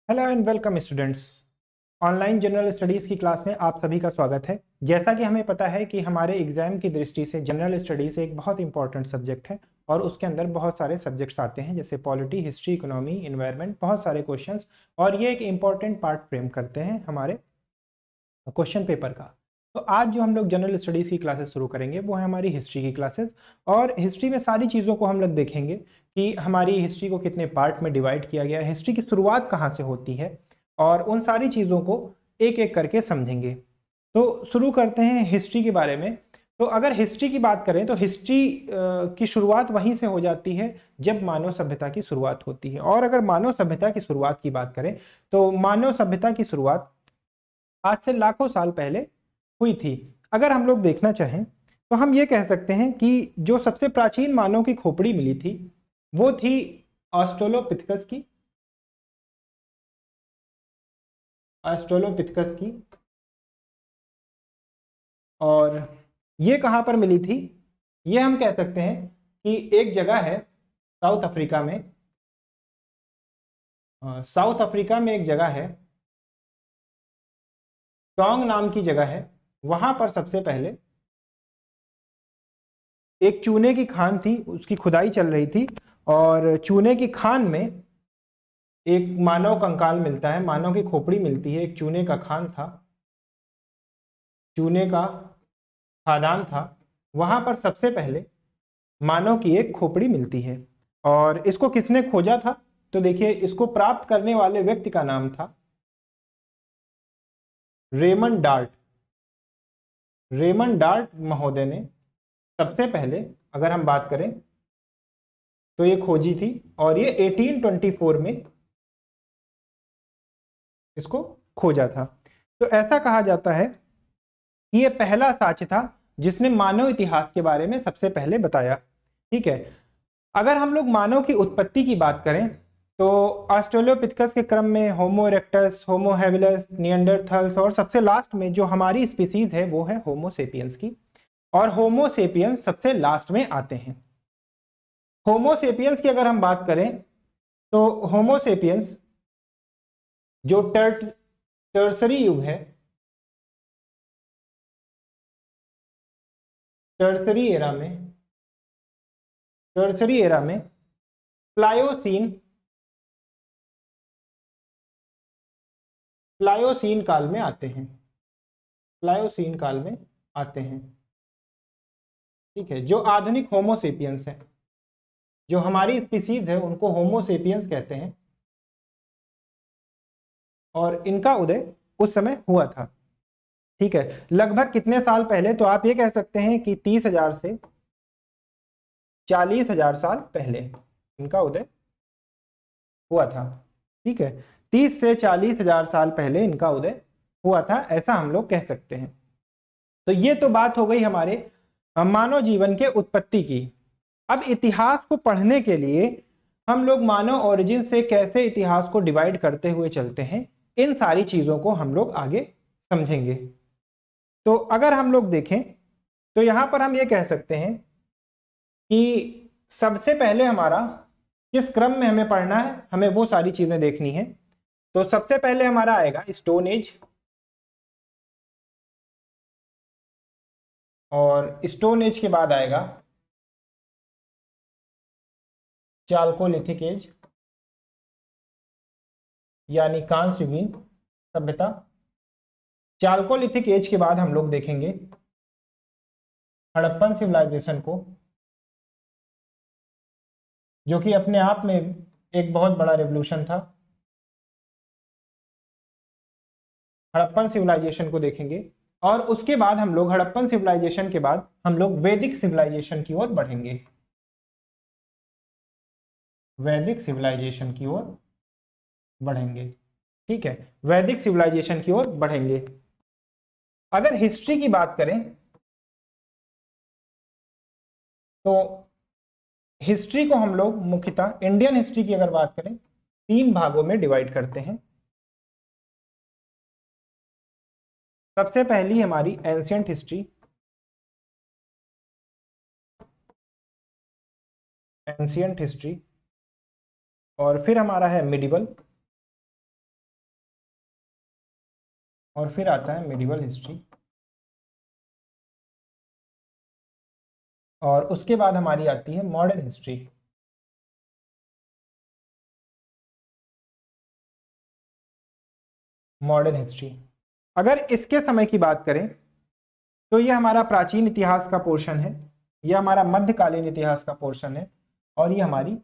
Hello and welcome students. Online general studies की class में आप सभी का स्वागत है। जैसा कि हमें पता है कि हमारे एग्जाम की दृष्टि से जनरल स्टडीज़ एक बहुत इंपॉर्टेंट सब्जेक्ट है और उसके अंदर बहुत सारे सब्जेक्ट्स आते हैं जैसे पॉलिटी, हिस्ट्री, इकोनॉमी, इन्वायरमेंट, बहुत सारे क्वेश्चंस और ये एक इंपॉर्टेंट पार्ट फ्रेम करते हैं हमारे क्वेश्चन पेपर का। तो आज जो हम लोग जनरल स्टडीज़ की क्लासेस शुरू करेंगे वो है हमारी हिस्ट्री की क्लासेस। और हिस्ट्री में सारी चीज़ों को हम लोग देखेंगे कि हमारी हिस्ट्री को कितने पार्ट में डिवाइड किया गया है, हिस्ट्री की शुरुआत कहाँ से होती है और उन सारी चीज़ों को एक एक करके समझेंगे। तो शुरू करते हैं हिस्ट्री के बारे में। तो अगर हिस्ट्री की बात करें तो हिस्ट्री की शुरुआत वहीं से हो जाती है जब मानव सभ्यता की शुरुआत होती है। और अगर मानव सभ्यता की शुरुआत की बात करें तो मानव सभ्यता की शुरुआत आज से लाखों साल पहले हुई थी। अगर हम लोग देखना चाहें तो हम ये कह सकते हैं कि जो सबसे प्राचीन मानव की खोपड़ी मिली थी वो थी ऑस्ट्रेलोपिथेकस की। ऑस्ट्रेलोपिथेकस की और ये कहाँ पर मिली थी? ये हम कह सकते हैं कि एक जगह है साउथ अफ्रीका में। साउथ अफ्रीका में एक जगह है, टोंग नाम की जगह है। वहां पर सबसे पहले एक चूने की खान थी, उसकी खुदाई चल रही थी और चूने की खान में एक मानव कंकाल मिलता है, मानव की खोपड़ी मिलती है। एक चूने का खान था, चूने का खादान था। वहां पर सबसे पहले मानव की एक खोपड़ी मिलती है और इसको किसने खोजा था? तो देखिए, इसको प्राप्त करने वाले व्यक्ति का नाम था रेमंड डार्ट। रेमंड डार्ट महोदय ने सबसे पहले, अगर हम बात करें तो ये खोजी थी और ये 1824 में इसको खोजा था। तो ऐसा कहा जाता है कि ये पहला साक्ष्य था जिसने मानव इतिहास के बारे में सबसे पहले बताया। ठीक है। अगर हम लोग मानव की उत्पत्ति की बात करें तो ऑस्ट्रेलोपिथेकस के क्रम में होमो इरेक्टस, होमो हैबिलस, निएंडरथाल्स और सबसे लास्ट में जो हमारी स्पीसीज है वो है होमो सेपियंस की। और होमो सेपियंस सबसे लास्ट में आते हैं। होमो सेपियंस की अगर हम बात करें तो होमो सेपियंस जो टर्सरी युग है, टर्सरी एरा में, टर्सरी एरा में प्लायोसीन, प्लायोसीन काल में आते हैं। प्लायोसीन काल में आते हैं। ठीक है। जो आधुनिक होमोसेपियंस है, जो हमारी स्पीसीज है, उनको होमोसेपियंस कहते हैं और इनका उदय उस समय हुआ था। ठीक है। लगभग कितने साल पहले? तो आप ये कह सकते हैं कि 30,000 से 40,000 साल पहले इनका उदय हुआ था। ठीक है। 30 से 40,000 साल पहले इनका उदय हुआ था, ऐसा हम लोग कह सकते हैं। तो ये तो बात हो गई हमारे मानव जीवन के उत्पत्ति की। अब इतिहास को पढ़ने के लिए हम लोग मानव ओरिजिन से कैसे इतिहास को डिवाइड करते हुए चलते हैं, इन सारी चीजों को हम लोग आगे समझेंगे। तो अगर हम लोग देखें तो यहां पर हम ये कह सकते हैं कि सबसे पहले हमारा किस क्रम में हमें पढ़ना है, हमें वो सारी चीजें देखनी है। तो सबसे पहले हमारा आएगा स्टोन एज, और स्टोन एज के बाद आएगा चाल्कोलिथिक एज यानी कांस्ययुगीन सभ्यता। चाल्कोलिथिक एज के बाद हम लोग देखेंगे हड़प्पन सिविलाइजेशन को, जो कि अपने आप में एक बहुत बड़ा रेवोल्यूशन था। हड़प्पन सिविलाइजेशन को देखेंगे और उसके बाद हम लोग हड़प्पन सिविलाइजेशन के बाद हम लोग वैदिक सिविलाइजेशन की ओर बढ़ेंगे। वैदिक सिविलाइजेशन की ओर बढ़ेंगे। ठीक है। वैदिक सिविलाइजेशन की ओर बढ़ेंगे। अगर हिस्ट्री की बात करें तो हिस्ट्री को हम लोग मुख्यतः, इंडियन हिस्ट्री की अगर बात करें, 3 भागों में डिवाइड करते हैं। सबसे पहली हमारी एंशियंट हिस्ट्री, एंशियंट हिस्ट्री, और फिर हमारा है मिडिवल, और फिर आता है मिडिवल हिस्ट्री, और उसके बाद हमारी आती है मॉडर्न हिस्ट्री। मॉडर्न हिस्ट्री, अगर इसके समय की बात करें तो ये हमारा प्राचीन इतिहास का पोर्शन है, ये हमारा मध्यकालीन इतिहास का पोर्शन है, और ये हमारी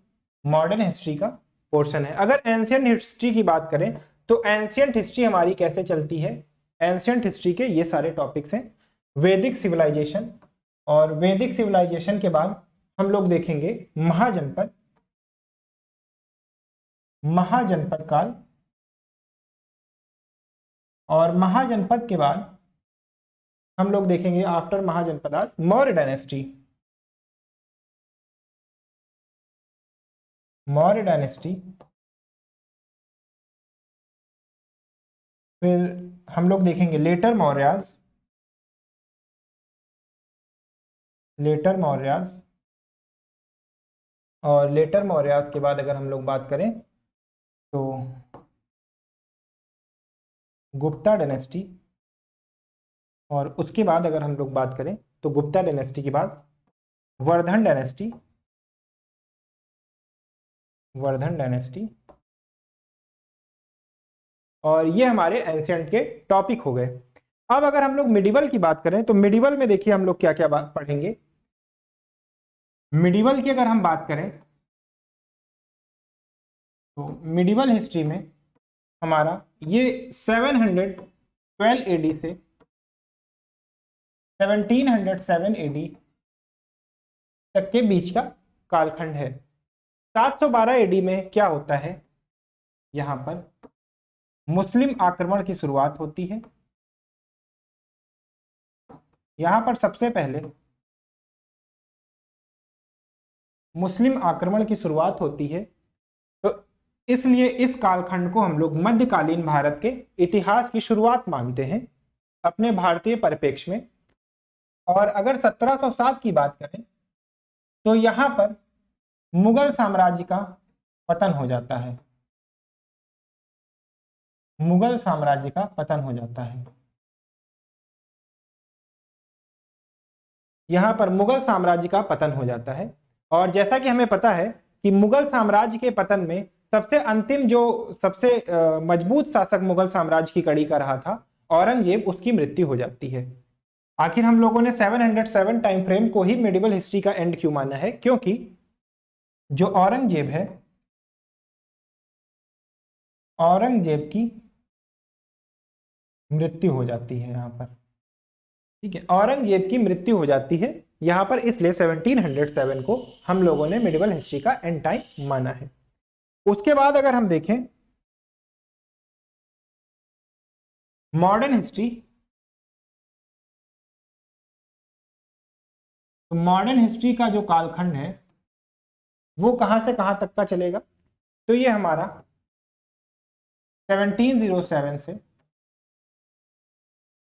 मॉडर्न हिस्ट्री का पोर्शन है। अगर एंशियंट हिस्ट्री की बात करें तो एंशियंट हिस्ट्री हमारी कैसे चलती है, एंशियंट हिस्ट्री के ये सारे टॉपिक्स हैं। वैदिक सिविलाइजेशन, और वैदिक सिविलाइजेशन के बाद हम लोग देखेंगे महाजनपद, महाजनपद काल, और महाजनपद के बाद हम लोग देखेंगे after mahajanapadas Maurya dynasty, Maurya dynasty. फिर हम लोग देखेंगे लेटर मौर्यास, लेटर मौर्यास, और लेटर मौर्यास के बाद अगर हम लोग बात करें तो गुप्ता डायनेस्टी, और उसके बाद अगर हम लोग बात करें तो गुप्ता डायनेस्टी के बाद वर्धन डायनेस्टी, वर्धन डायनेस्टी। और ये हमारे एंशिएंट के टॉपिक हो गए। अब अगर हम लोग मिडिवल की बात करें तो मिडिवल में देखिए हम लोग क्या क्या बात पढ़ेंगे। मिडिवल की अगर हम बात करें तो मिडिवल हिस्ट्री में हमारा ये 712 एडी से 1707 एडी तक के बीच का कालखंड है। 712 एडी में क्या होता है, यहां पर मुस्लिम आक्रमण की शुरुआत होती है। यहां पर सबसे पहले मुस्लिम आक्रमण की शुरुआत होती है, तो इसलिए इस कालखंड को हम लोग मध्यकालीन भारत के इतिहास की शुरुआत मानते हैं अपने भारतीय परिप्रेक्ष्य में। और अगर 1707 की बात करें तो यहां पर मुगल साम्राज्य का पतन हो जाता है, मुगल साम्राज्य का पतन हो जाता है। यहां पर मुगल साम्राज्य का पतन हो जाता है, और जैसा कि हमें पता है कि मुगल साम्राज्य के पतन में सबसे अंतिम जो सबसे मजबूत शासक मुगल साम्राज्य की कड़ी का रहा था औरंगजेब, उसकी मृत्यु हो जाती है। आखिर हम लोगों ने 707 टाइम फ्रेम को ही मिडिवल हिस्ट्री का एंड क्यों माना है, क्योंकि जो औरंगजेब है, औरंगजेब की मृत्यु हो जाती है यहां पर, ठीक है, औरंगजेब की मृत्यु हो जाती है यहां पर, इसलिए 1707 को हम लोगों ने मिडिवल हिस्ट्री का एंड टाइम माना है। उसके बाद अगर हम देखें मॉडर्न हिस्ट्री, तो मॉडर्न हिस्ट्री का जो कालखंड है वो कहां से कहां तक का चलेगा, तो ये हमारा 1707 से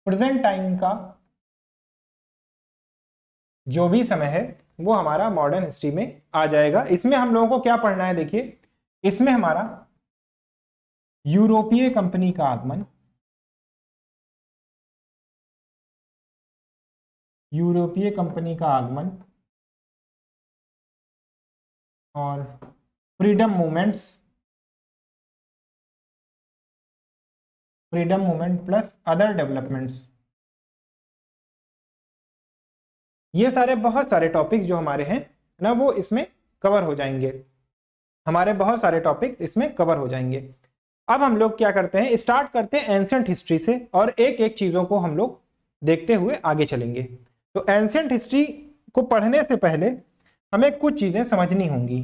प्रेजेंट टाइम का जो भी समय है वो हमारा मॉडर्न हिस्ट्री में आ जाएगा। इसमें हम लोगों को क्या पढ़ना है, देखिए इसमें हमारा यूरोपीय कंपनी का आगमन, यूरोपीय कंपनी का आगमन, और freedom movements, freedom movement plus other developments, ये सारे बहुत सारे टॉपिक्स जो हमारे हैं ना वो इसमें कवर हो जाएंगे, हमारे बहुत सारे टॉपिक्स इसमें कवर हो जाएंगे। अब हम लोग क्या करते हैं, स्टार्ट करते हैं एंशिएंट हिस्ट्री से, और एक एक चीजों को हम लोग देखते हुए आगे चलेंगे। तो एंशिएंट हिस्ट्री को पढ़ने से पहले हमें कुछ चीजें समझनी होंगी।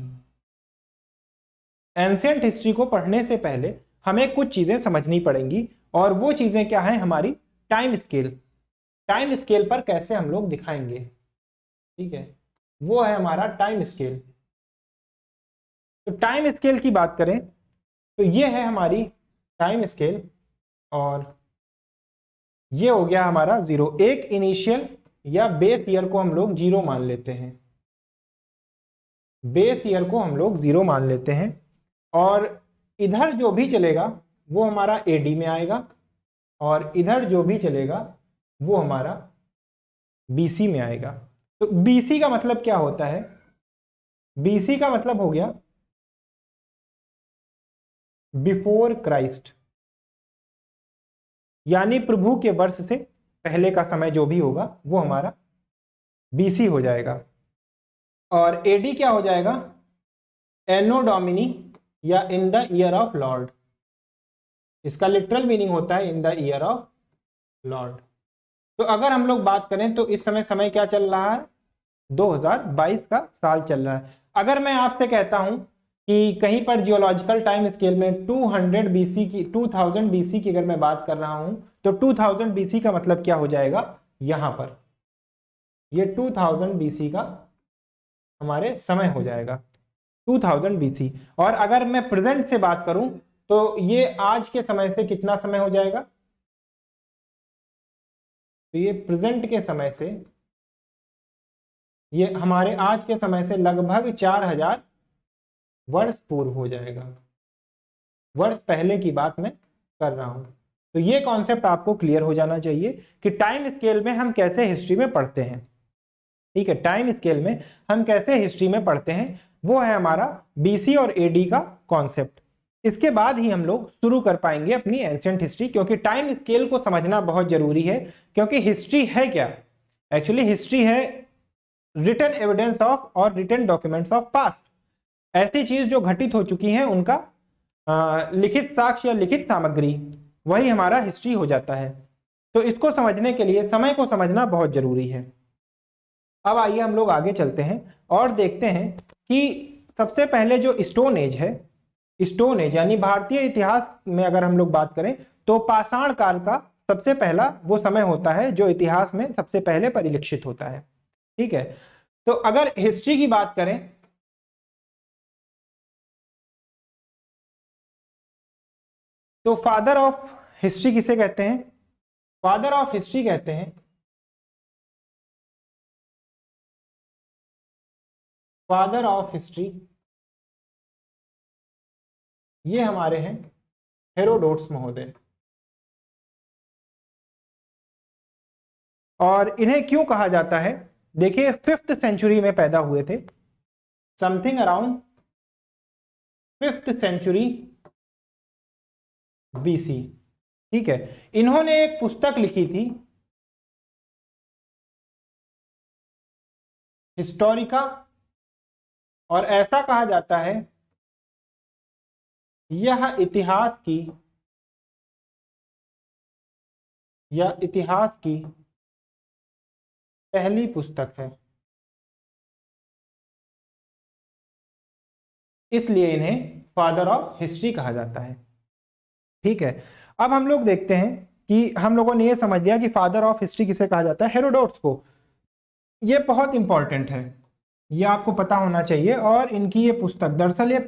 एंशिएंट हिस्ट्री को पढ़ने से पहले हमें कुछ चीजें समझनी पड़ेंगी, और वो चीजें क्या है, हमारी टाइम स्केल, टाइम स्केल पर कैसे हम लोग दिखाएंगे, ठीक है, वो है हमारा टाइम स्केल। तो टाइम स्केल की बात करें तो ये है हमारी टाइम स्केल, और ये हो गया हमारा जीरो। एक इनिशियल या बेस ईयर को हम लोग जीरो मान लेते हैं, बेस ईयर को हम लोग जीरो मान लेते हैं, और इधर जो भी चलेगा वो हमारा एडी में आएगा, और इधर जो भी चलेगा वो हमारा BC में आएगा। तो BC का मतलब क्या होता है? BC का मतलब हो गया बिफोर क्राइस्ट, यानी प्रभु के वर्ष से पहले का समय जो भी होगा वो हमारा BC हो जाएगा। और AD क्या हो जाएगा? एनो डोमिनी या in the year of Lord. इसका लिटरल मीनिंग होता है in the year of Lord. तो अगर हम लोग बात करें तो इस समय क्या चल रहा है? 2022 का साल चल रहा है। अगर मैं आपसे कहता हूं कि कहीं पर जियोलॉजिकल टाइम स्केल में 200 BC की 2000 BC की अगर मैं बात कर रहा हूं तो 2000 BC का मतलब क्या हो जाएगा? यहां पर ये 2000 BC का हमारे समय हो जाएगा, 2000 BC। और अगर मैं प्रेजेंट से बात करूं तो ये आज के समय से कितना समय हो जाएगा? तो ये प्रेजेंट के समय से, ये हमारे आज के समय से लगभग 4000 वर्ष पूर्व हो जाएगा। वर्ष पहले की बात मैं कर रहा हूं। तो ये कॉन्सेप्ट आपको क्लियर हो जाना चाहिए कि टाइम स्केल में हम कैसे हिस्ट्री में पढ़ते हैं। ठीक है, टाइम स्केल में हम कैसे हिस्ट्री में पढ़ते हैं, वो है हमारा BC और AD का कॉन्सेप्ट। इसके बाद ही हम लोग शुरू कर पाएंगे अपनी एंशिएंट हिस्ट्री, क्योंकि टाइम स्केल को समझना बहुत जरूरी है। क्योंकि हिस्ट्री है क्या? एक्चुअली हिस्ट्री है रिटन एविडेंस ऑफ और रिटन डॉक्यूमेंट्स ऑफ पास्ट। ऐसी चीज जो घटित हो चुकी हैं उनका लिखित साक्ष्य या लिखित सामग्री, वही हमारा हिस्ट्री हो जाता है। तो इसको समझने के लिए समय को समझना बहुत जरूरी है। अब आइए हम लोग आगे चलते हैं और देखते हैं कि सबसे पहले जो स्टोन एज है, स्टोन एज यानी भारतीय इतिहास में अगर हम लोग बात करें तो पाषाण काल का सबसे पहला वो समय होता है जो इतिहास में सबसे पहले परिलक्षित होता है। ठीक है, तो अगर हिस्ट्री की बात करें तो फादर ऑफ हिस्ट्री किसे कहते हैं? फादर ऑफ हिस्ट्री कहते हैं फादर ऑफ हिस्ट्री, ये हमारे हैं हेरोडोट्स महोदय। और इन्हें क्यों कहा जाता है? देखिए 5th सेंचुरी में पैदा हुए थे, something around 5th century BC। ठीक है, इन्होंने एक पुस्तक लिखी थी हिस्टोरिका, और ऐसा कहा जाता है यह इतिहास की पहली पुस्तक है, इसलिए इन्हें फादर ऑफ हिस्ट्री कहा जाता है। ठीक है, अब हम लोग देखते हैं कि हम लोगों ने ये समझ लिया कि फादर ऑफ हिस्ट्री किसे कहा जाता है, हेरोडोट्स को। ये बहुत इंपॉर्टेंट है, ये आपको पता होना चाहिए। और इनकी ये पुस्तक दरअसल ये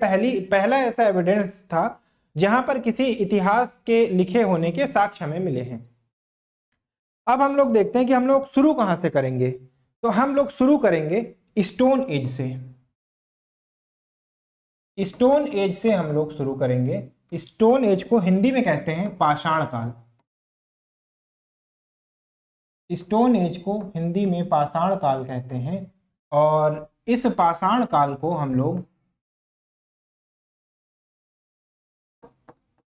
पहला ऐसा एविडेंस था जहां पर किसी इतिहास के लिखे होने के साक्ष्य हमें मिले हैं। अब हम लोग देखते हैं कि हम लोग शुरू कहां से करेंगे। तो हम लोग शुरू करेंगे स्टोन एज से। स्टोन एज से हम लोग शुरू करेंगे। स्टोन एज को हिंदी में कहते हैं पाषाण काल। स्टोन एज को हिंदी में पाषाण काल कहते हैं। और इस पाषाण काल को हम लोग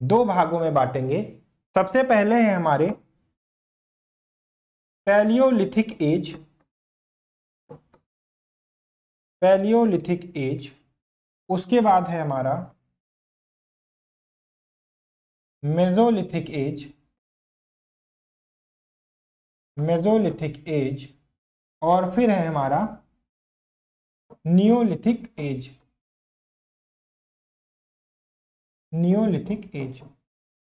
दो भागों में बांटेंगे। सबसे पहले है हमारे पैलियोलिथिक एज, पैलियोलिथिक एज। उसके बाद है हमारा मेसोलिथिक एज, मेसोलिथिक एज। और फिर है हमारा neolithic age, neolithic age.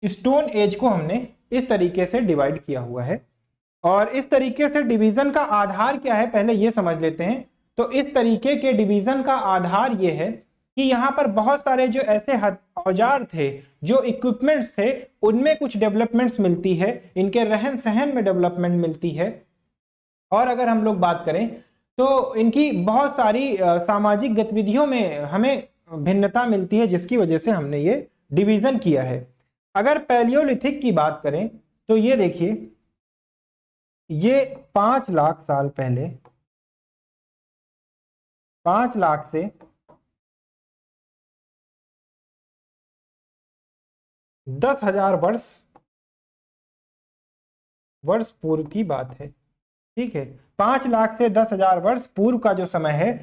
Stone age को हमने इस तरीके से डिवाइड किया हुआ है। और इस तरीके से डिवीजन का आधार क्या है पहले ये समझ लेते हैं। तो इस तरीके के डिवीजन का आधार ये है कि यहाँ पर बहुत सारे जो ऐसे औजार थे, जो इक्विपमेंट्स थे, उनमें कुछ डेवलपमेंट्स मिलती है, इनके रहन सहन में डेवलपमेंट मिलती है। और अगर हम लोग बात करें तो इनकी बहुत सारी सामाजिक गतिविधियों में हमें भिन्नता मिलती है, जिसकी वजह से हमने ये डिवीजन किया है। अगर पैलियोलिथिक की बात करें तो ये देखिए, ये 5 लाख साल पहले, 5 लाख से 10,000 वर्ष पूर्व की बात है। ठीक है, 5 लाख से 10,000 वर्ष पूर्व का जो समय है,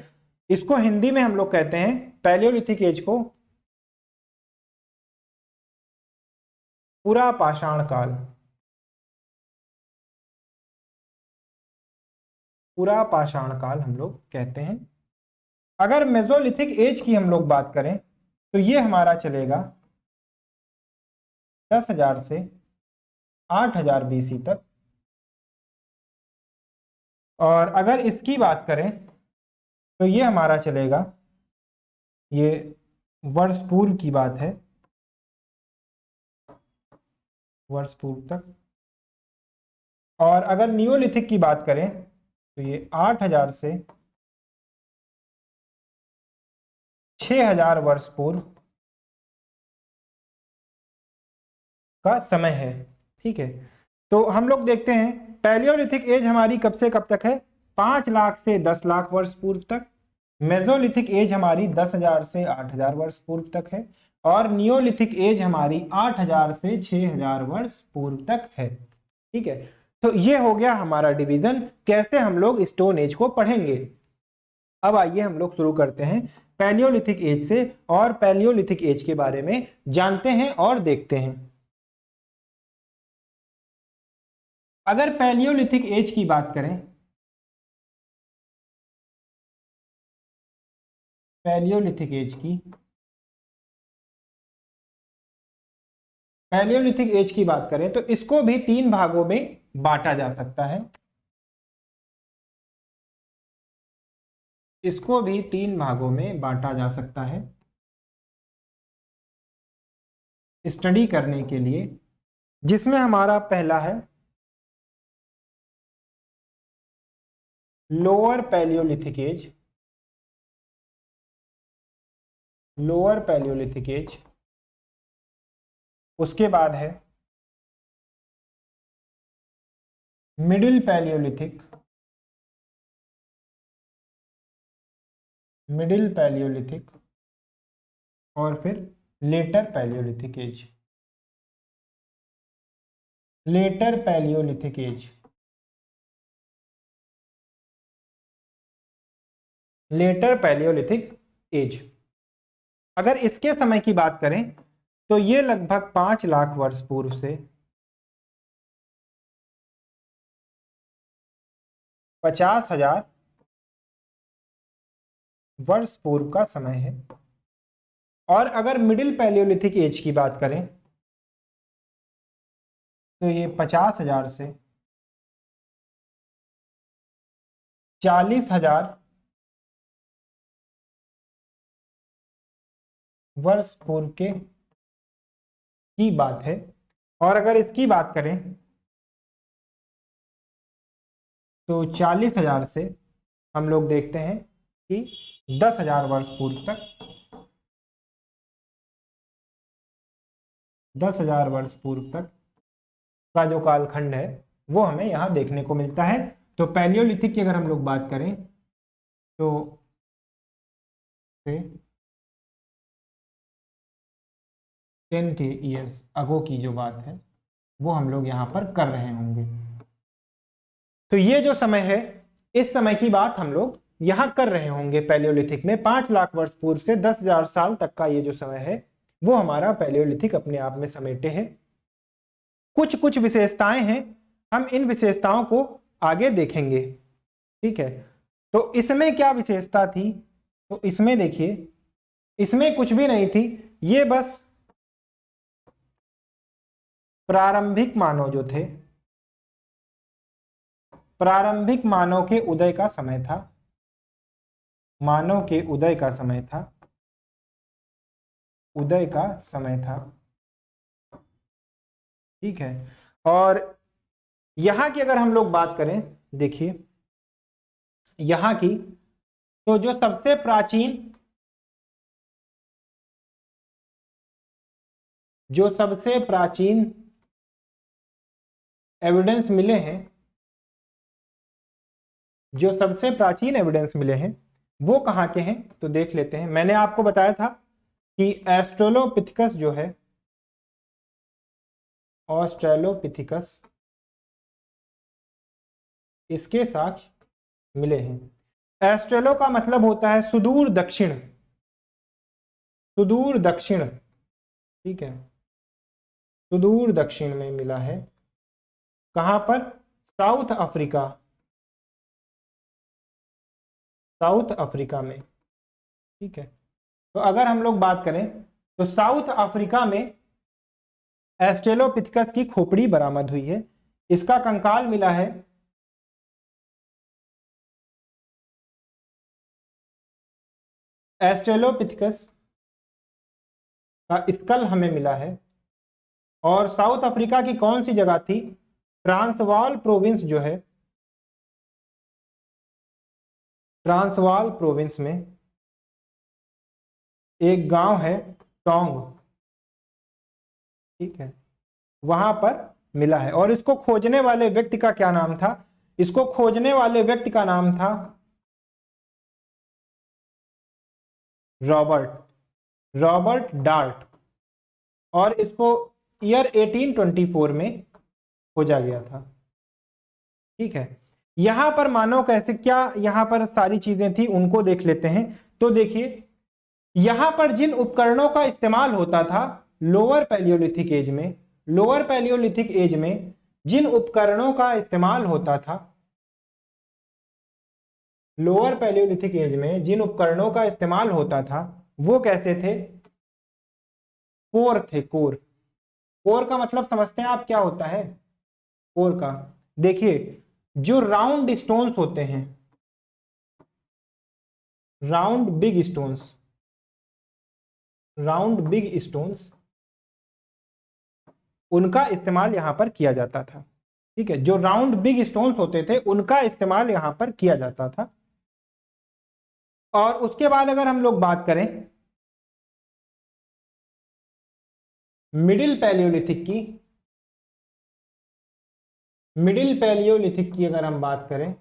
इसको हिंदी में हम लोग कहते हैं पैलियोलिथिक एज को पुरा पाषाण काल। पुरा पाषाण काल हम लोग कहते हैं। अगर मेसोलिथिक एज की हम लोग बात करें तो ये हमारा चलेगा 10,000 से 8,000 BC तक। और अगर इसकी बात करें तो ये हमारा चलेगा, ये वर्ष पूर्व की बात है, वर्ष पूर्व तक। और अगर नियोलिथिक की बात करें तो ये 8,000 से 6,000 वर्ष पूर्व का समय है। ठीक है, तो हम लोग देखते हैं पैलियोलिथिक एज हमारी कब से कब तक है, 5 लाख से 10 लाख वर्ष पूर्व तक। मेसोलिथिक एज हमारी 10,000 से 8,000 वर्ष पूर्व तक है। और नियोलिथिक एज हमारी 8,000 से 6,000 वर्ष पूर्व तक है। ठीक है, तो ये हो गया हमारा डिवीजन, कैसे हम लोग स्टोन एज को पढ़ेंगे। अब आइए हम लोग शुरू करते हैं पैलियोलिथिक एज से, और पैलियोलिथिक एज के बारे में जानते हैं और देखते हैं। अगर पैलियोलिथिक एज की बात करें, पैलियोलिथिक एज की, पैलियोलिथिक एज की बात करें तो इसको भी 3 भागों में बांटा जा सकता है। इसको भी 3 भागों में बांटा जा सकता है स्टडी करने के लिए, जिसमें हमारा पहला है lower palaeolithic age. Lower palaeolithic age, उसके बाद है मिडिल पैलियोलिथिक, मिडिल पैलियोलिथिक, और फिर later palaeolithic age. Later palaeolithic age, later palaeolithic age. अगर इसके समय की बात करें तो ये लगभग 5 लाख वर्ष पूर्व से 50,000 वर्ष पूर्व का समय है। और अगर मिडिल पैलियोलिथिक एज की बात करें तो ये 50,000 से 40,000 वर्ष पूर्व के की बात है। और अगर इसकी बात करें तो 40,000 से हम लोग देखते हैं कि 10,000 वर्ष पूर्व तक, 10,000 वर्ष पूर्व तक का जो कालखंड है वो हमें यहाँ देखने को मिलता है। तो पैलियोलिथिक की अगर हम लोग बात करें तो 10K ईयर्स अगो की जो बात है वो हम लोग यहाँ पर कर रहे होंगे। तो ये जो समय है, इस समय की बात हम लोग यहाँ कर रहे होंगे पैलियोलिथिक में। 5 लाख वर्ष पूर्व से 10,000 साल तक का ये जो समय है वो हमारा पैलियोलिथिक अपने आप में समेटे है। कुछ कुछ विशेषताएं हैं, हम इन विशेषताओं को आगे देखेंगे। ठीक है, तो इसमें क्या विशेषता थी, तो इसमें देखिए, इसमें कुछ भी नहीं थी, ये बस प्रारंभिक मानव जो थे, प्रारंभिक मानव के उदय का समय था, मानव के उदय का समय था, उदय का समय था। ठीक है, और यहां की अगर हम लोग बात करें, देखिए यहां की, तो जो सबसे प्राचीन, जो सबसे प्राचीन एविडेंस मिले हैं, जो सबसे प्राचीन एविडेंस मिले हैं वो कहाँ के हैं, तो देख लेते हैं। मैंने आपको बताया था कि एस्ट्रेलोपिथेकस जो है, ऑस्ट्रेलोपिथेकस, इसके साक्ष्य मिले हैं। एस्ट्रेलो का मतलब होता है सुदूर दक्षिण, सुदूर दक्षिण, ठीक है, सुदूर दक्षिण में मिला है। कहां पर? साउथ अफ्रीका, साउथ अफ्रीका में, ठीक है। तो अगर हम लोग बात करें तो साउथ अफ्रीका में एस्ट्रेलोपिथेकस की खोपड़ी बरामद हुई है। इसका कंकाल मिला है एस्ट्रेलोपिथेकस का स्कल हमें मिला है। और साउथ अफ्रीका की कौन सी जगह थी? ट्रांसवाल प्रोविंस जो है, ट्रांसवाल प्रोविंस में एक गांव है टोंग, ठीक है, वहां पर मिला है। और इसको खोजने वाले व्यक्ति का क्या नाम था? इसको खोजने वाले व्यक्ति का नाम था रॉबर्ट, रॉबर्ट डार्ट। और इसको ईयर 1824 में खोजा गया था, ठीक है। यहां पर मानव कैसे, क्या यहां पर सारी चीजें थी उनको देख लेते हैं। तो देखिए, यहां पर जिन उपकरणों का इस्तेमाल होता था लोअर पैलियोलिथिक एज में, लोअर पैलियोलिथिक एज में जिन उपकरणों का इस्तेमाल होता था, लोअर पैलियोलिथिक एज में जिन उपकरणों का इस्तेमाल होता था वो कैसे थे? कोर थे, कोर। कोर का मतलब समझते हैं आप क्या होता है? कोर का, देखिए, जो राउंड स्टोन्स होते हैं, round big stones, round big stones, उनका इस्तेमाल यहां पर किया जाता था, ठीक है। जो राउंड बिग स्टोन्स होते थे उनका इस्तेमाल यहां पर किया जाता था। और उसके बाद अगर हम लोग बात करें मिडिल पैलियोलिथिक की, मिडिल पैलियोलिथिक की अगर हम बात करें,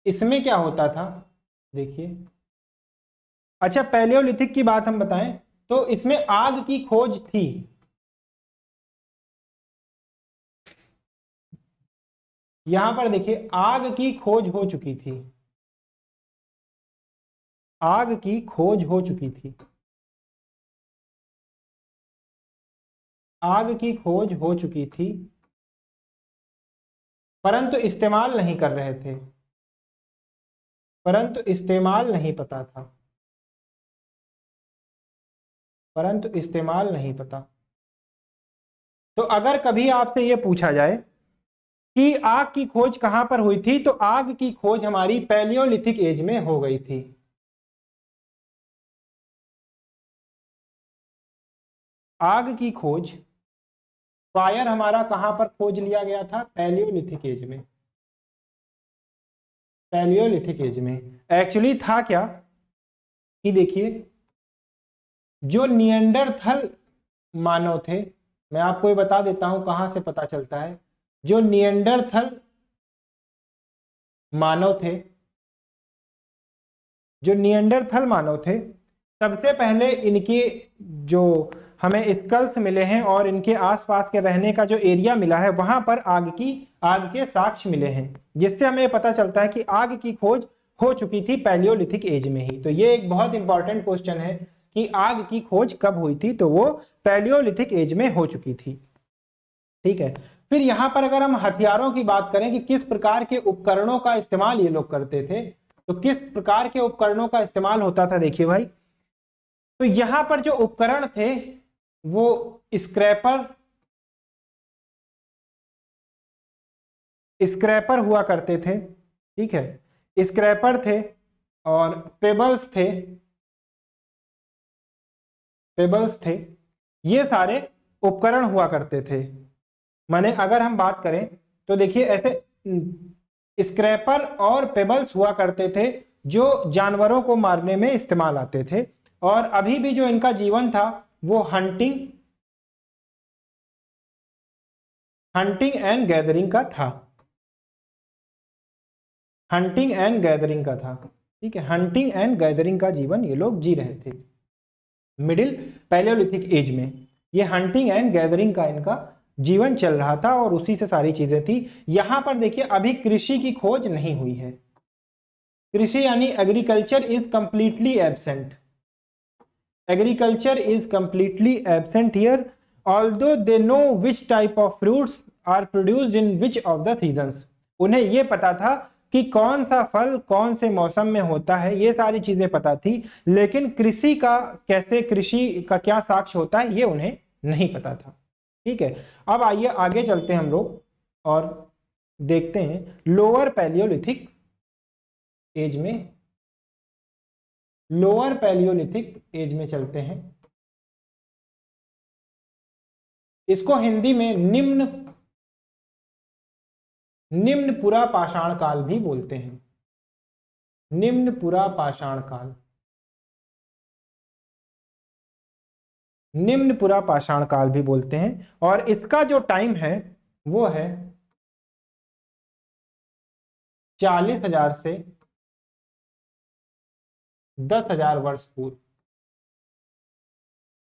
इसमें क्या होता था? देखिए, अच्छा, पैलियोलिथिक की बात हम बताएं तो इसमें आग की खोज थी। यहां पर देखिए, आग की खोज हो चुकी थी, आग की खोज हो चुकी थी, आग की खोज हो चुकी थी, परंतु इस्तेमाल नहीं कर रहे थे, परंतु इस्तेमाल नहीं पता था, परंतु इस्तेमाल नहीं पता। तो अगर कभी आपसे यह पूछा जाए कि आग की खोज कहां पर हुई थी, तो आग की खोज हमारी पैलियोलिथिक एज में हो गई थी। आग की खोज, फायर हमारा कहां पर खोज लिया गया था? पैलियोलिथिक एज में, पैलियोलिथिक एज में। एक्चुअली था क्या कि देखिए, जो निएंडरथल मानव थे, मैं आपको ये बता देता हूं कहां से पता चलता है। जो निएंडरथल मानव थे, जो निएंडरथल मानव थे, सबसे पहले इनके जो हमें स्कल्स मिले हैं और इनके आसपास के रहने का जो एरिया मिला है वहां पर आग के साक्ष्य मिले हैं, जिससे हमें पता चलता है कि आग की खोज हो चुकी थी पैलियोलिथिक एज में ही। तो ये एक बहुत इंपॉर्टेंट क्वेश्चन है कि आग की खोज कब हुई थी, तो वो पैलियोलिथिक एज में हो चुकी थी, ठीक है। फिर यहां पर अगर हम हथियारों की बात करें कि किस प्रकार के उपकरणों का इस्तेमाल ये लोग करते थे, तो किस प्रकार के उपकरणों का इस्तेमाल होता था, देखिए भाई। तो यहां पर जो उपकरण थे वो स्क्रैपर, स्क्रैपर हुआ करते थे, ठीक है, स्क्रैपर थे और पेबल्स थे, पेबल्स थे, ये सारे उपकरण हुआ करते थे। माने अगर हम बात करें तो देखिए, ऐसे स्क्रैपर और पेबल्स हुआ करते थे जो जानवरों को मारने में इस्तेमाल आते थे। और अभी भी जो इनका जीवन था वो हंटिंग हंटिंग एंड गैदरिंग का था, हंटिंग एंड गैदरिंग का था। ठीक है, हंटिंग एंड गैदरिंग का जीवन ये लोग जी रहे थे मिडिल पैलियोलिथिक एज में। ये हंटिंग एंड गैदरिंग का इनका जीवन चल रहा था और उसी से सारी चीजें थी। यहां पर देखिए अभी कृषि की खोज नहीं हुई है, कृषि यानी agriculture is completely absent, agriculture is completely absent here, although they know which type of fruits are produced in which of the seasons. उन्हें यह पता था कि कौन सा फल कौन से मौसम में होता है, ये सारी चीजें पता थी, लेकिन कृषि का कैसे, कृषि का क्या साक्ष्य होता है ये उन्हें नहीं पता था। ठीक है, अब आइए आगे चलते हैं हम लोग और देखते हैं लोअर पैलियोलिथिक एज में, लोअर पैलियोलिथिक एज में चलते हैं। इसको हिंदी में निम्न पुरा पाषाण काल भी बोलते हैं, निम्न पुरा पाषाण काल, निम्न पुरा पाषाण काल भी बोलते हैं। और इसका जो टाइम है वो है 40,000 से 10,000 वर्ष पूर्व।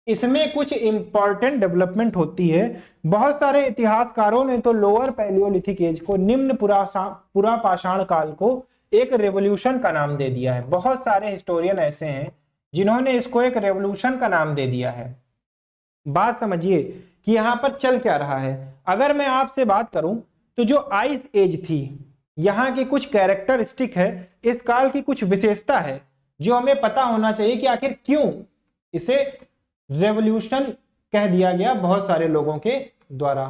इसमें कुछ इंपॉर्टेंट डेवलपमेंट होती है। बहुत सारे इतिहासकारों ने तो लोअर पैलियोलिथिक एज को, निम्न पुरा पाषाण काल को एक रेवोल्यूशन का नाम दे दिया है। बहुत सारे हिस्टोरियन ऐसे हैं जिन्होंने इसको एक रेवोल्यूशन का नाम दे दिया है। बात समझिए कि यहां पर चल क्या रहा है। अगर मैं आपसे बात करूं तो जो आइस एज थी, यहां की कुछ कैरेक्टरिस्टिक है, इस काल की कुछ विशेषता है जो हमें पता होना चाहिए कि आखिर क्यों इसे रेवोल्यूशन कह दिया गया बहुत सारे लोगों के द्वारा।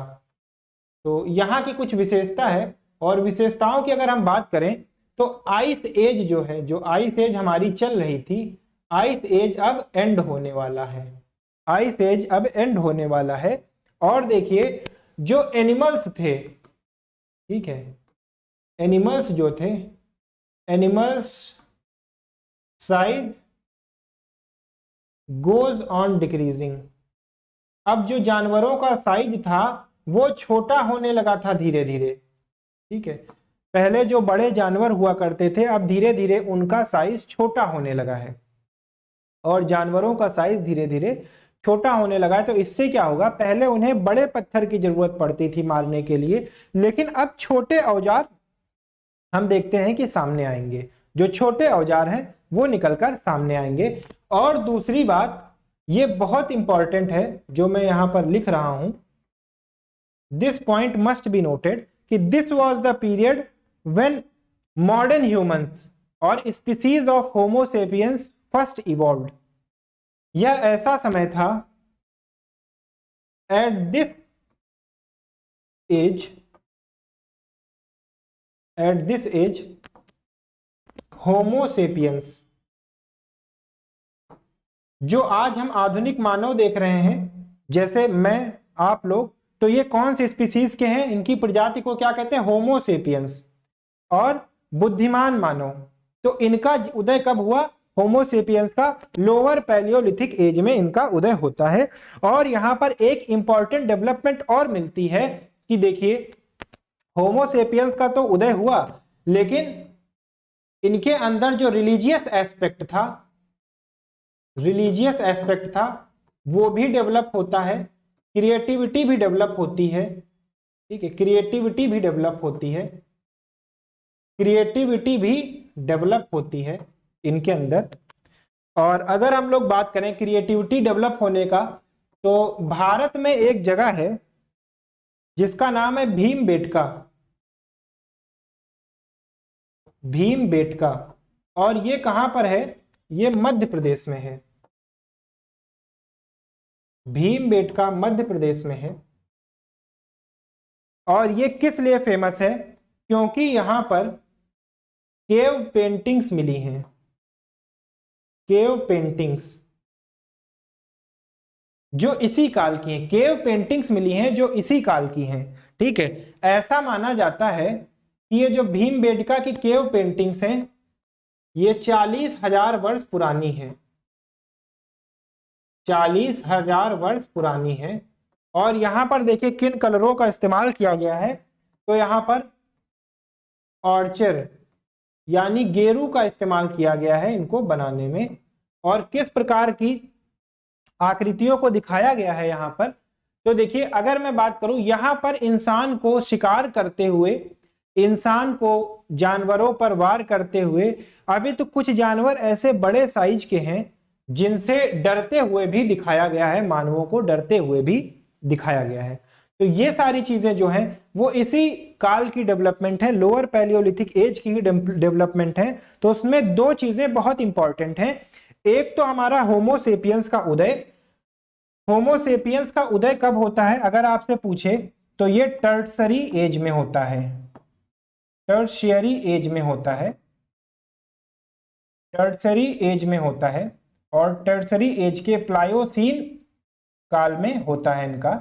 तो यहां की कुछ विशेषता है, और विशेषताओं की अगर हम बात करें तो आइस एज जो है, जो आइस एज हमारी चल रही थी, आइस एज अब एंड होने वाला है, आइस एज अब एंड होने वाला है। और देखिए जो एनिमल्स थे, ठीक है, एनिमल्स जो थे, animals size goes on decreasing. अब जो जानवरों का साइज था वो छोटा होने लगा था धीरे धीरे। ठीक है, पहले जो बड़े जानवर हुआ करते थे अब धीरे धीरे उनका साइज छोटा होने लगा है, और जानवरों का साइज धीरे धीरे छोटा होने लगा है। तो इससे क्या होगा, पहले उन्हें बड़े पत्थर की जरूरत पड़ती थी मारने के लिए, लेकिन अब छोटे औजार हम देखते हैं कि सामने आएंगे, जो छोटे औजार हैं वो निकलकर सामने आएंगे। और दूसरी बात ये बहुत इंपॉर्टेंट है जो मैं यहां पर लिख रहा हूं, this point must be noted कि this was the period when modern humans और species of Homo sapiens first evolved. यह ऐसा समय था at this age Homo sapiens, जो आज हम आधुनिक मानव देख रहे हैं, जैसे मैं आप लोग, तो ये कौन से स्पीसीज के हैं, इनकी प्रजाति को क्या कहते हैं, होमो सेपियंस। और बुद्धिमान मानव, तो इनका उदय कब हुआ, होमो सेपियंस का लोअर पैलियोलिथिक एज में इनका उदय होता है। और यहां पर एक इंपॉर्टेंट डेवलपमेंट और मिलती है कि देखिए होमो सेपियंस का तो उदय हुआ, लेकिन इनके अंदर जो रिलीजियस एस्पेक्ट था, रिलीजियस एस्पेक्ट था वो भी डेवलप होता है, क्रिएटिविटी भी डेवलप होती है। ठीक है, क्रिएटिविटी भी डेवलप होती है, क्रिएटिविटी भी डेवलप होती है इनके अंदर। और अगर हम लोग बात करें क्रिएटिविटी डेवलप होने का, तो भारत में एक जगह है जिसका नाम है भीमबेटका, भीमबेटका। और ये कहां पर है, ये मध्य प्रदेश में है, भीमबेटका मध्य प्रदेश में है। और ये किस लिए फेमस है, क्योंकि यहां पर केव पेंटिंग्स मिली हैं, केव पेंटिंग्स जो इसी काल की हैं, केव पेंटिंग्स मिली हैं जो इसी काल की हैं। ठीक है, ऐसा माना जाता है कि ये जो भीमबेटका की केव पेंटिंग्स हैं ये 40,000 वर्ष पुरानी है, 40,000 वर्ष पुरानी है। और यहां पर देखिए किन कलरों का इस्तेमाल किया गया है, तो यहां पर ऑर्चर यानी गेरू का इस्तेमाल किया गया है इनको बनाने में। और किस प्रकार की आकृतियों को दिखाया गया है यहां पर, तो देखिए अगर मैं बात करूं यहां पर इंसान को शिकार करते हुए, इंसान को जानवरों पर वार करते हुए, अभी तो कुछ जानवर ऐसे बड़े साइज के हैं जिनसे डरते हुए भी दिखाया गया है, मानवों को डरते हुए भी दिखाया गया है। तो ये सारी चीजें जो हैं वो इसी काल की डेवलपमेंट है, लोअर पैलियोलिथिक एज की ही डेवलपमेंट है। तो उसमें दो चीजें बहुत इंपॉर्टेंट हैं। एक तो हमारा होमोसेपियंस का उदय। होमोसेपियंस का उदय कब होता है अगर आपसे पूछे, तो ये टर्सरी एज में होता है, टर्शियरी एज में होता है, टर्सरी एज में होता है। और टर्सरी एज के प्लायोसीन काल में होता है इनका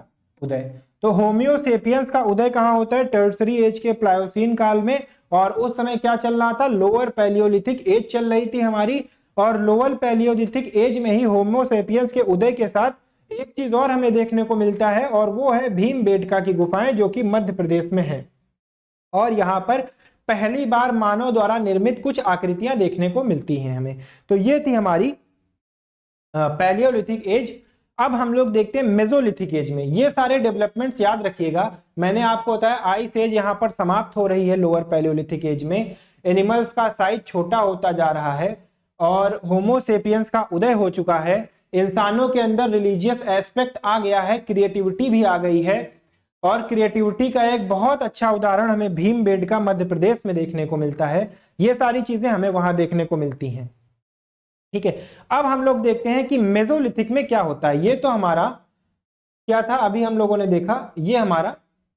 उदय। तो होमियोसेपियंस का उदय कहां होता है, टर्सरी एज के प्लायोसीन काल में। और उस समय क्या चल रहा था, लोअर पैलियोलिथिक एज चल रही थी हमारी। और लोअर पैलियोलिथिक एज में ही होमोसेपियंस के उदय के साथ एक चीज और हमें देखने को मिलता है, और वो है भीमबेटका की गुफाएं, जो कि मध्य प्रदेश में है। और यहां पर पहली बार मानव द्वारा निर्मित कुछ आकृतियां देखने को मिलती हैं हमें। तो ये थी हमारी पैलियोलिथिक एज। अब हम लोग देखते हैं मेसोलिथिक एज में। ये सारे डेवलपमेंट्स याद रखिएगा, मैंने आपको बताया आइस एज यहां पर समाप्त हो रही है लोअर पैलियोलिथिक एज में, एनिमल्स का साइज छोटा होता जा रहा है और होमोसेपियंस का उदय हो चुका है। इंसानों के अंदर रिलीजियस एस्पेक्ट आ गया है, क्रिएटिविटी भी आ गई है। और क्रिएटिविटी का एक बहुत अच्छा उदाहरण हमें भीमबेटका मध्य प्रदेश में देखने को मिलता है। ये सारी चीजें हमें वहां देखने को मिलती हैं। ठीक है, अब हम लोग देखते हैं कि मेसोलिथिक में क्या होता है। ये तो हमारा क्या था, अभी हम लोगों ने देखा, ये हमारा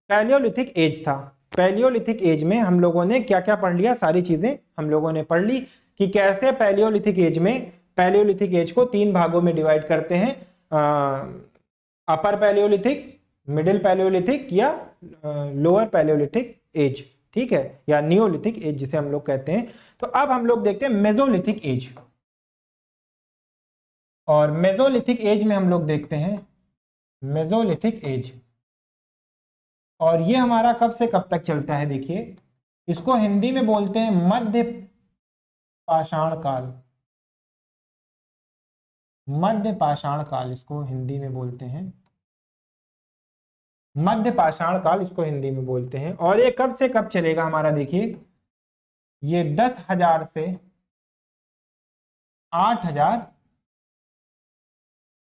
पैलियोलिथिक एज था। पैलियोलिथिक एज में हम लोगों ने क्या क्या पढ़ लिया, सारी चीजें हम लोगों ने पढ़ ली कि कैसे पैलियोलिथिक एज में, पैलियोलिथिक एज को 3 भागों में डिवाइड करते हैं, अपर पैलियोलिथिक, मिडिल पैलियोलिथिक या लोअर पैलियोलिथिक एज। ठीक है, या नियोलिथिक एज जिसे हम लोग कहते हैं। तो अब हम लोग देखते हैं मेसोलिथिक एज। और मेसोलिथिक एज में हम लोग देखते हैं मेसोलिथिक एज, और ये हमारा कब से कब तक चलता है, देखिए इसको हिंदी में बोलते हैं मध्य पाषाण काल। मध्य पाषाण काल इसको हिंदी में बोलते हैं, मध्य पाषाण काल इसको हिंदी में बोलते हैं। और ये कब से कब चलेगा हमारा, देखिए ये 10,000 से 8,000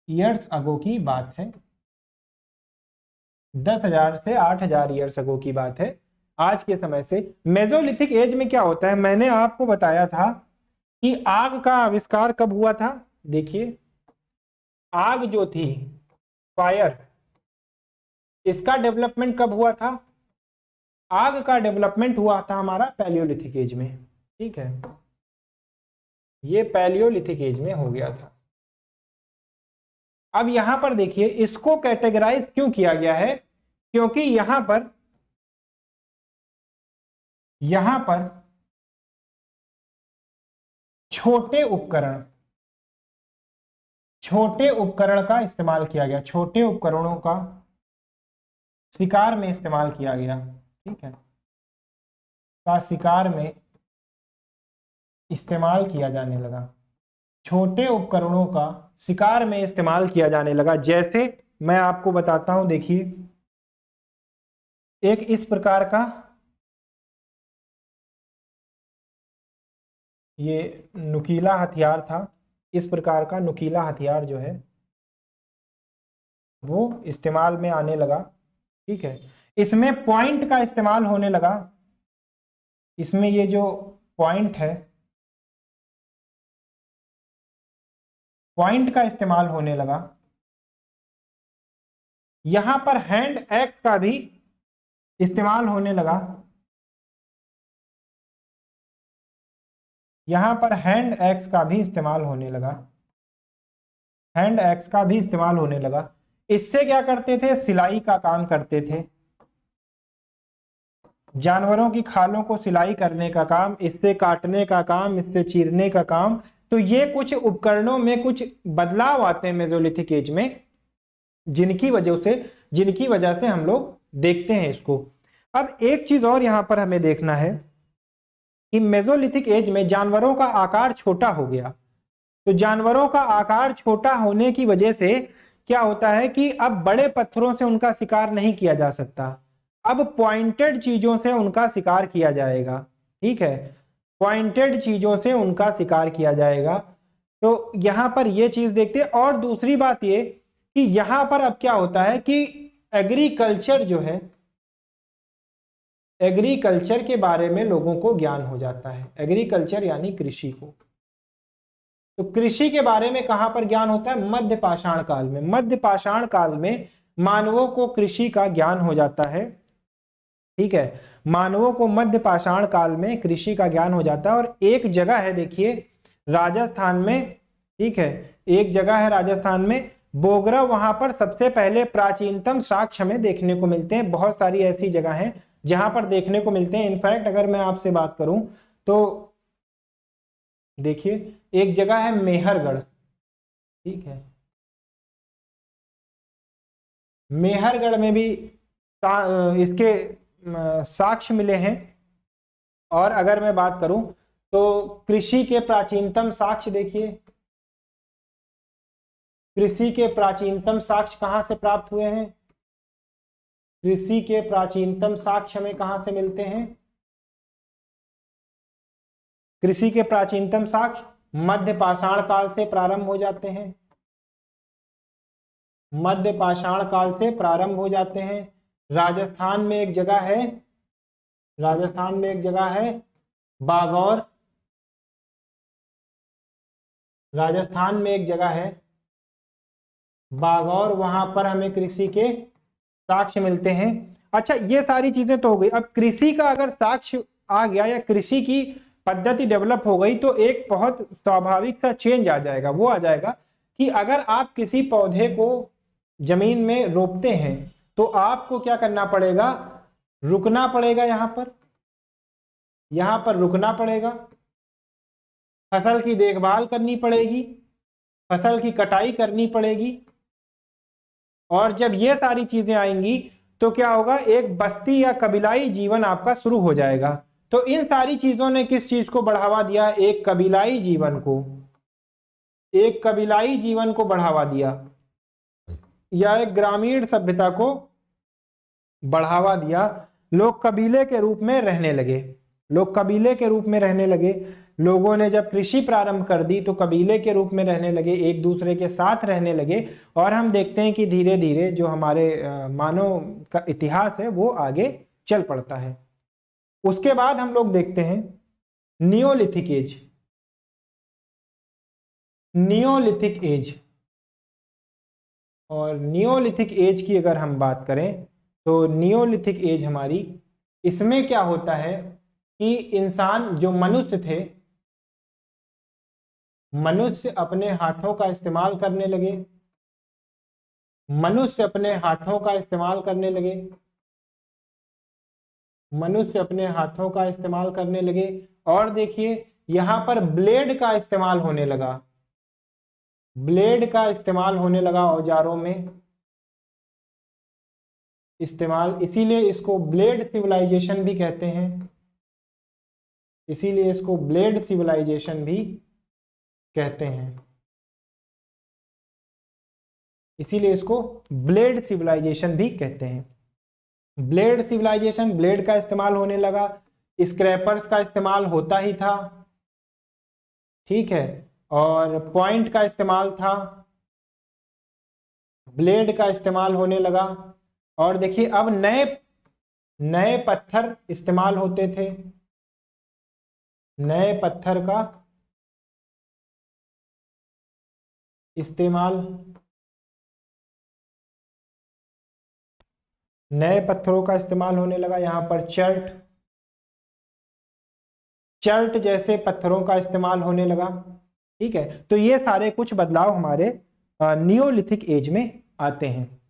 ईयर्स अगो की बात है। 10,000 से 8,000 ईयर्स अगो की बात है आज के समय से। मेसोलिथिक एज में क्या होता है, मैंने आपको बताया था कि आग का आविष्कार कब हुआ था। देखिए आग जो थी, फायर, इसका डेवलपमेंट कब हुआ था, आग का डेवलपमेंट हुआ था हमारा पैलियोलिथिक एज में। ठीक है, ये पैलियोलिथिक एज में हो गया था। अब यहां पर देखिए इसको कैटेगराइज क्यों किया गया है, क्योंकि यहां पर छोटे उपकरण का इस्तेमाल किया गया, छोटे उपकरणों का शिकार में इस्तेमाल किया गया। ठीक है, का शिकार में इस्तेमाल किया जाने लगा, छोटे उपकरणों का शिकार में इस्तेमाल किया जाने लगा। जैसे मैं आपको बताता हूं, देखिए एक इस प्रकार का ये नुकीला हथियार था, इस प्रकार का नुकीला हथियार जो है वो इस्तेमाल में आने लगा। ठीक है, इसमें पॉइंट का इस्तेमाल होने लगा, इसमें ये जो पॉइंट है, पॉइंट का इस्तेमाल होने लगा। यहां पर हैंड एक्स का भी इस्तेमाल होने लगा, यहां पर हैंड एक्स का भी इस्तेमाल होने लगा, हैंड एक्स का भी इस्तेमाल होने लगा। इससे क्या करते थे, सिलाई का काम करते थे, जानवरों की खालों को सिलाई करने का काम, इससे काटने का काम, इससे चीरने का काम। तो ये कुछ उपकरणों में कुछ बदलाव आते हैं मेसोलिथिक एज में, जिनकी वजह से जिनकी वजह से हम लोग देखते हैं इसको। अब एक चीज और यहां पर हमें देखना है कि मेसोलिथिक एज में जानवरों का आकार छोटा हो गया। तो जानवरों का आकार छोटा होने की वजह से क्या होता है कि अब बड़े पत्थरों से उनका शिकार नहीं किया जा सकता, अब पॉइंटेड चीजों से उनका शिकार किया जाएगा। ठीक है, पॉइंटेड चीजों से उनका शिकार किया जाएगा। तो यहां पर यह चीज देखते हैं। और दूसरी बात यह कि यहां पर अब क्या होता है कि एग्रीकल्चर जो है, एग्रीकल्चर के बारे में लोगों को ज्ञान हो जाता है। एग्रीकल्चर यानी कृषि को। तो कृषि के बारे में कहां पर ज्ञान होता है? मध्य पाषाण काल में। मध्य पाषाण काल में मानवों को कृषि का ज्ञान हो जाता है। ठीक है, मानवों को मध्य पाषाण काल में कृषि का ज्ञान हो जाता है। और एक जगह है, देखिए राजस्थान में, ठीक है, एक जगह है राजस्थान में बोगरा, वहां पर सबसे पहले प्राचीनतम साक्ष्य हमें देखने को मिलते हैं। बहुत सारी ऐसी जगह हैं जहां पर देखने को मिलते हैं। इनफैक्ट अगर मैं आपसे बात करूं तो देखिए एक जगह है मेहरगढ़। ठीक है, मेहरगढ़ में भी इसके साक्ष्य मिले हैं। और अगर मैं बात करूं तो कृषि के प्राचीनतम साक्ष्य देखिए, कृषि के प्राचीनतम साक्ष्य कहां से प्राप्त हुए हैं? कृषि के प्राचीनतम साक्ष्य हमें कहां से मिलते हैं? कृषि के प्राचीनतम साक्ष्य मध्य पाषाण काल से प्रारंभ हो जाते हैं। मध्य पाषाण काल से प्रारंभ हो जाते हैं। राजस्थान में एक जगह है, राजस्थान में एक जगह है बागौर, राजस्थान में एक जगह है बागौर, वहां पर हमें कृषि के साक्ष्य मिलते हैं। अच्छा, ये सारी चीजें तो हो गई। अब कृषि का अगर साक्ष्य आ गया या कृषि की पद्धति डेवलप हो गई तो एक बहुत स्वाभाविक सा चेंज आ जाएगा। वो आ जाएगा कि अगर आप किसी पौधे को जमीन में रोपते हैं तो आपको क्या करना पड़ेगा? रुकना पड़ेगा। यहां पर रुकना पड़ेगा, फसल की देखभाल करनी पड़ेगी, फसल की कटाई करनी पड़ेगी। और जब ये सारी चीजें आएंगी तो क्या होगा? एक बस्ती या कबीलाई जीवन आपका शुरू हो जाएगा। तो इन सारी चीजों ने किस चीज को बढ़ावा दिया? एक कबीलाई जीवन को, एक कबीलाई जीवन को बढ़ावा दिया, या एक ग्रामीण सभ्यता को बढ़ावा दिया। लोग कबीले के रूप में रहने लगे, लोग कबीले के रूप में रहने लगे। लोगों ने जब कृषि प्रारंभ कर दी तो कबीले के रूप में रहने लगे, एक दूसरे के साथ रहने लगे। और हम देखते हैं कि धीरे धीरे जो हमारे मानव का इतिहास है वो आगे चल पड़ता है। उसके बाद हम लोग देखते हैं नियोलिथिक एज। नियोलिथिक एज, और नियोलिथिक एज की अगर हम बात करें तो नियोलिथिक एज हमारी, इसमें क्या होता है कि इंसान जो मनुष्य थे, मनुष्य अपने हाथों का इस्तेमाल करने लगे, मनुष्य अपने हाथों का इस्तेमाल करने लगे, मनुष्य अपने हाथों का इस्तेमाल करने लगे। और देखिए यहां पर ब्लेड का इस्तेमाल होने लगा, ब्लेड का इस्तेमाल होने लगा औजारों में इस्तेमाल। इसीलिए इसको ब्लेड सिविलाइजेशन भी कहते हैं, इसीलिए इसको ब्लेड सिविलाइजेशन भी कहते हैं, इसीलिए इसको ब्लेड सिविलाइजेशन भी कहते हैं। ब्लेड सिविलाइजेशन, ब्लेड का इस्तेमाल होने लगा, स्क्रैपर्स का इस्तेमाल होता ही था। ठीक है, और पॉइंट का इस्तेमाल था, ब्लेड का इस्तेमाल होने लगा। और देखिए अब नए नए पत्थर इस्तेमाल होते थे, नए पत्थर का इस्तेमाल, नए पत्थरों का इस्तेमाल होने लगा। यहां पर चर्ट, चर्ट जैसे पत्थरों का इस्तेमाल होने लगा। ठीक है, तो ये सारे कुछ बदलाव हमारे नियोलिथिक एज में आते हैं।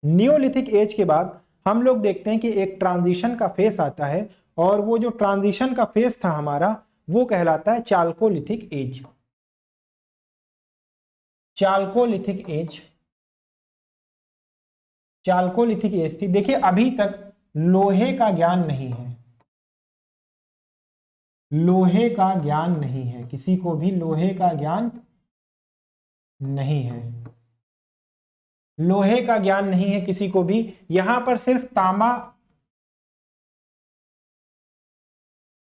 नियोलिथिक एज के बाद हम लोग देखते हैं कि एक ट्रांजिशन का फेस आता है, और वो जो ट्रांजिशन का फेस था हमारा वो कहलाता है chalcolithic age. Chalcolithic age, chalcolithic age थी। देखिए अभी तक लोहे का ज्ञान नहीं है, लोहे का ज्ञान नहीं है, किसी को भी लोहे का ज्ञान नहीं है, लोहे का ज्ञान नहीं है किसी को भी। यहां पर सिर्फ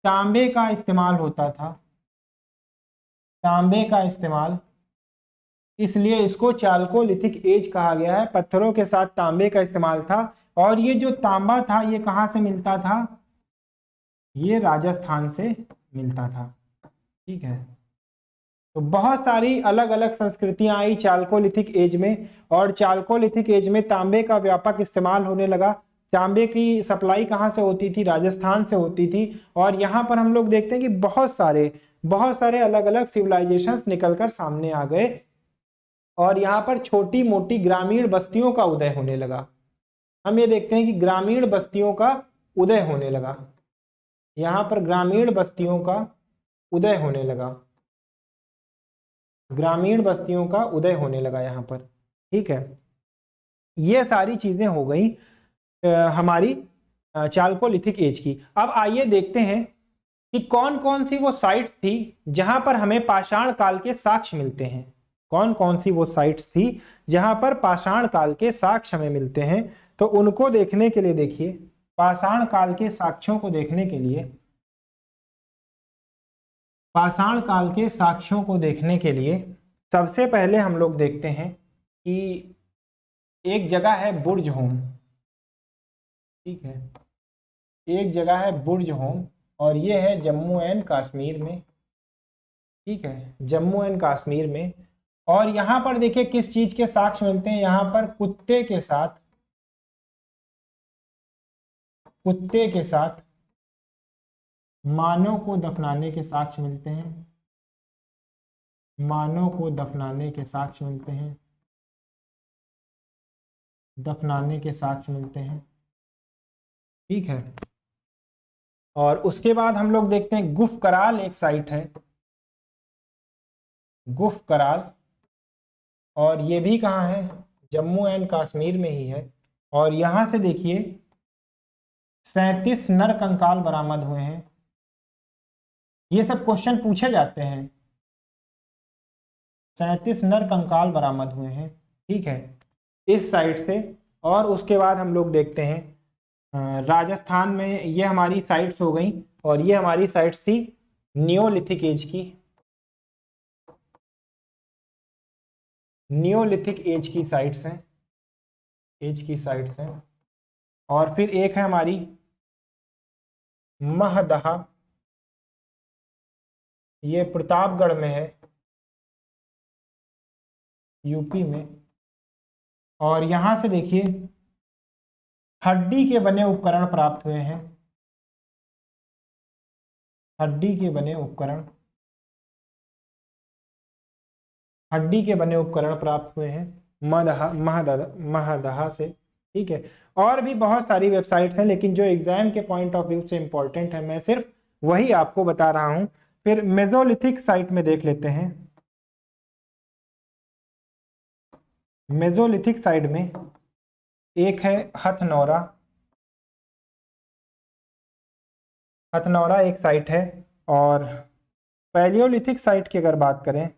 तांबे का इस्तेमाल होता था, तांबे का इस्तेमाल, इसलिए इसको चाल्कोलिथिक एज कहा गया है। पत्थरों के साथ तांबे का इस्तेमाल था, और ये जो तांबा था ये कहां से मिलता था, ये राजस्थान से मिलता था। ठीक है, तो बहुत सारी अलग अलग संस्कृतियां आई चाल्कोलिथिक एज में, और चाल्कोलिथिक एज में तांबे का व्यापक इस्तेमाल होने लगा। तांबे की सप्लाई कहां से होती थी, राजस्थान से होती थी। और यहां पर हम लोग देखते हैं कि बहुत सारे अलग अलग सिविलाइजेशंस निकलकर सामने आ गए, और यहाँ पर छोटी मोटी ग्रामीण बस्तियों का उदय होने लगा। हम ये देखते हैं कि ग्रामीण बस्तियों का उदय होने लगा, यहाँ पर ग्रामीण बस्तियों का उदय होने लगा, ग्रामीण बस्तियों का उदय होने लगा यहाँ पर। ठीक है, ये सारी चीजें हो गई हमारी चाल्कोलिथिक एज की। अब आइए देखते हैं कि कौन कौन सी वो साइट्स थी जहां पर हमें पाषाण काल के साक्ष्य मिलते हैं। कौन कौन सी वो साइट्स थी जहां पर पाषाण काल के साक्ष्य हमें मिलते हैं। तो उनको देखने के लिए देखिए, पाषाण काल के साक्ष्यों को देखने के लिए, पाषाण काल के साक्ष्यों को देखने के लिए सबसे पहले हम लोग देखते हैं कि एक जगह है बुर्ज होम। ठीक है, एक जगह है बुर्ज होम, और ये है जम्मू एंड कश्मीर में। ठीक है, जम्मू एंड कश्मीर में। और यहां पर देखिए किस चीज के साक्ष्य मिलते हैं, यहां पर कुत्ते के साथ मानव को दफनाने के साक्ष्य मिलते हैं, मानव को दफनाने के साक्ष्य मिलते हैं, दफनाने के साक्ष्य मिलते हैं। ठीक है, और उसके बाद हम लोग देखते हैं गुफ कराल एक साइट है, गुफ कराल, और ये भी कहाँ है, जम्मू एंड कश्मीर में ही है। और यहां से देखिए 37 नर कंकाल बरामद हुए हैं। ये सब क्वेश्चन पूछे जाते हैं, 37 नर कंकाल बरामद हुए हैं। ठीक है, इस साइड से। और उसके बाद हम लोग देखते हैं राजस्थान में, ये हमारी साइट्स हो गई, और ये हमारी साइट्स थी नियोलिथिक एज की, नियोलिथिक एज की साइट्स हैं, एज की साइट्स हैं। और फिर एक है हमारी महदहा, ये प्रतापगढ़ में है, यूपी में। और यहां से देखिए हड्डी के बने उपकरण प्राप्त हुए हैं, हड्डी के बने उपकरण, हड्डी के बने उपकरण प्राप्त हुए हैं महदहा से। ठीक है, और भी बहुत सारी वेबसाइट्स हैं, लेकिन जो एग्जाम के पॉइंट ऑफ व्यू से इंपॉर्टेंट है मैं सिर्फ वही आपको बता रहा हूं। फिर मेसोलिथिक साइट में देख लेते हैं, मेसोलिथिक साइड में एक है हथनौरा, हथनौरा एक साइट है। और पैलियोलिथिक साइट की अगर बात करें,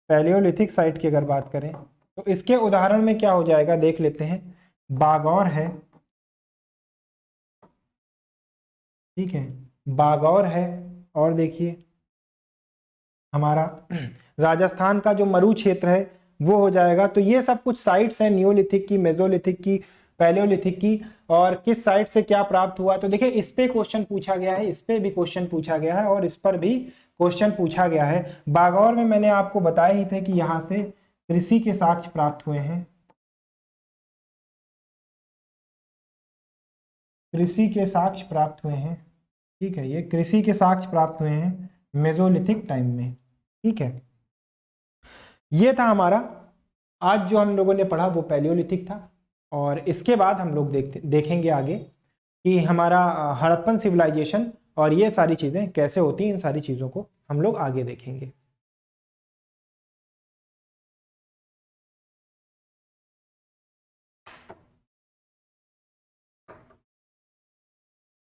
पैलियोलिथिक साइट की अगर बात करें तो इसके उदाहरण में क्या हो जाएगा देख लेते हैं। बागौर है, ठीक है, बागौर है। और देखिए हमारा राजस्थान का जो मरु क्षेत्र है वो हो जाएगा। तो ये सब कुछ साइट्स हैं नियोलिथिक की, मेसोलिथिक की, पैलियोलिथिक की, और किस साइट से क्या प्राप्त हुआ। तो देखिए इस पे क्वेश्चन पूछा गया है, इस पे भी क्वेश्चन पूछा गया है, और इस पर भी क्वेश्चन पूछा गया है। बागौर में मैंने आपको बताया ही थे कि यहाँ से कृषि के साक्ष्य प्राप्त हुए हैं, कृषि के साक्ष्य प्राप्त हुए हैं। ठीक है, ये कृषि के साक्ष्य प्राप्त हुए हैं मेसोलिथिक टाइम में। ठीक है, ये था हमारा आज जो हम लोगों ने पढ़ा वो पैलियोलिथिक था। और इसके बाद हम लोग देखेंगे आगे कि हमारा हड़प्पन सिविलाइजेशन और ये सारी चीज़ें कैसे होती हैं, इन सारी चीज़ों को हम लोग आगे देखेंगे।